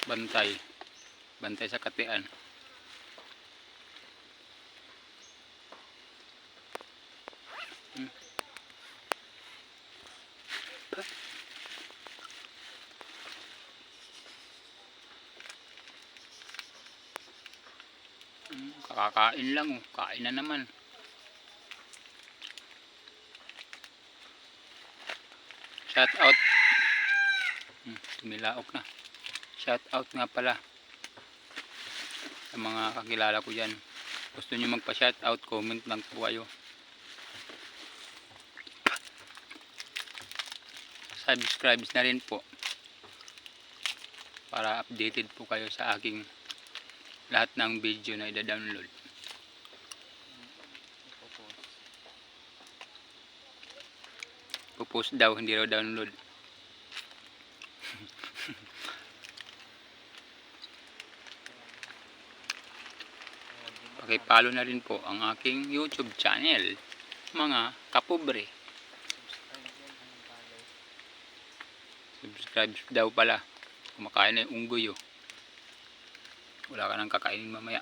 Bantay. Bantay sa katian. Kakakain lang oh. Kain na naman. Shout out. Tumilaok na. Shout out nga pala sa mga kakilala ko dyan. Gusto nyo magpa shout out, comment lang po kayo. Subscribe na rin po para updated po kayo sa aking lahat ng video na ida-download. Popost daw, hindi raw download. Pakipalo na rin po ang aking YouTube channel, mga kapobre. Subscribe daw pala. Kumakain na yung unggoy oh. Wala ka nang kakainin mamaya.